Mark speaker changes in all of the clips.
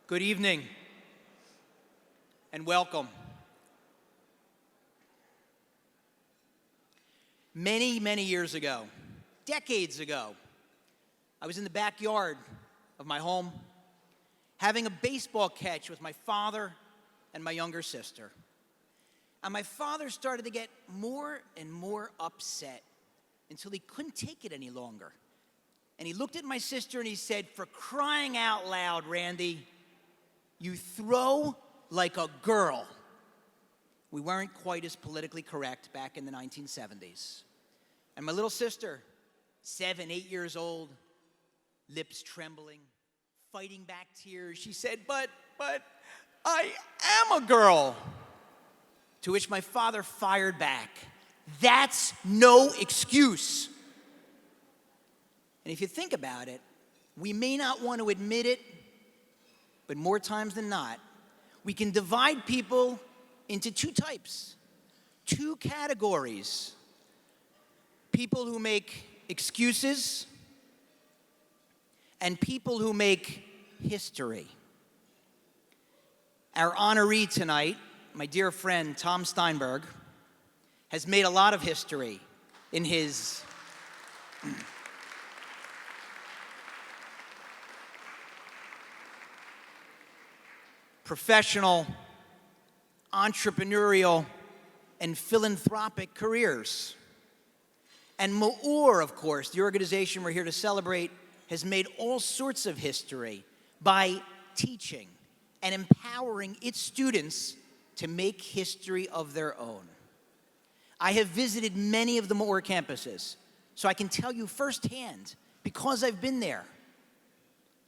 Speaker 1: Good evening and welcome. Many, many years ago, decades ago, I was in the backyard of my home having a baseball catch with my father and my younger sister. And my father started to get more and more upset until he couldn't take it any longer. And he looked at my sister and he said, "For crying out loud, Randy, you throw like a girl." We weren't quite as politically correct back in the 1970s. And my little sister, 7, 8 years old, lips trembling, fighting back tears, she said, but I am a girl. To which my father fired back, "That's no excuse." And if you think about it, we may not want to admit it, but more times than not, we can divide people into two types, two categories. People who make excuses and people who make history. Our honoree tonight, my dear friend Tom Steinberg, has made a lot of history in his professional, entrepreneurial, and philanthropic careers. And MEOR, of course, the organization we're here to celebrate, has made all sorts of history by teaching and empowering its students to make history of their own. I have visited many of the MEOR campuses, so I can tell you firsthand, because I've been there,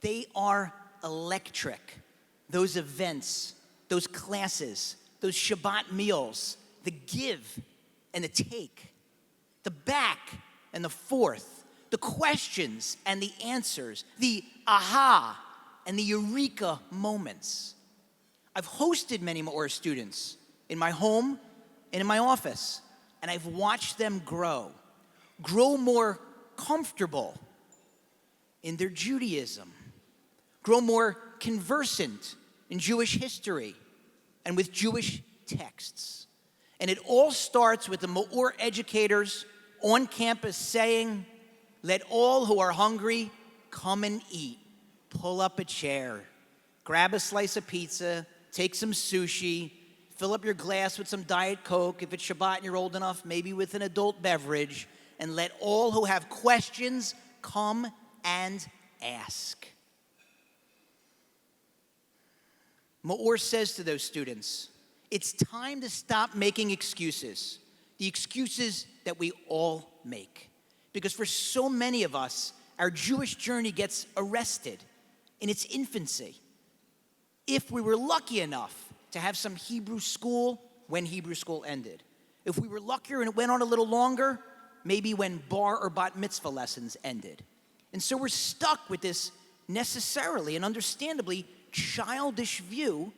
Speaker 1: they are electric. Those events, those classes, those Shabbat meals, the give and the take, the back and the forth, the questions and the answers, the aha and the eureka moments. I've hosted many MEOR students in my home and in my office, and I've watched them grow more comfortable in their Judaism, grow more conversant in Jewish history and with Jewish texts. And it all starts with the MEOR educators on campus saying, "Let all who are hungry come and eat. Pull up a chair, grab a slice of pizza, take some sushi, fill up your glass with some Diet Coke. If it's Shabbat and you're old enough, maybe with an adult beverage, and let all who have questions come and ask." MEOR says to those students, it's time to stop making excuses, the excuses that we all make. Because for so many of us, our Jewish journey gets arrested in its infancy. If we were lucky enough to have some Hebrew school when Hebrew school ended. If we were luckier and it went on a little longer, maybe when bar or bat mitzvah lessons ended. And so we're stuck with this necessarily and understandably childish view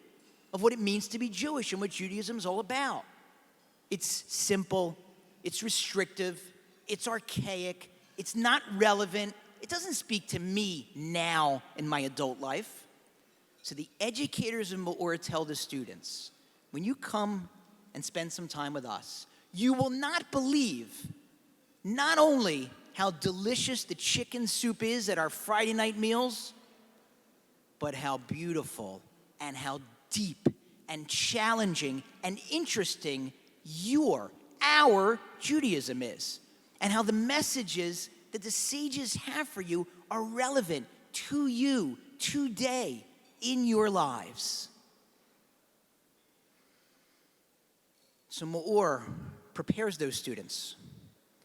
Speaker 1: of what it means to be Jewish and what Judaism is all about. It's simple, it's restrictive, it's archaic, it's not relevant, it doesn't speak to me now in my adult life. So the educators in MEOR tell the students, when you come and spend some time with us, you will not believe not only how delicious the chicken soup is at our Friday night meals, but how beautiful and how deep and challenging and interesting our Judaism is, and how the messages that the sages have for you are relevant to you today in your lives. So MEOR prepares those students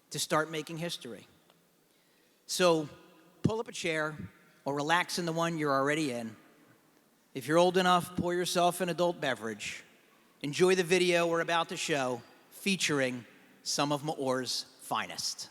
Speaker 1: to start making history. So pull up a chair or relax in the one you're already in. If you're old enough, pour yourself an adult beverage. Enjoy the video we're about to show featuring some of MEOR's finest.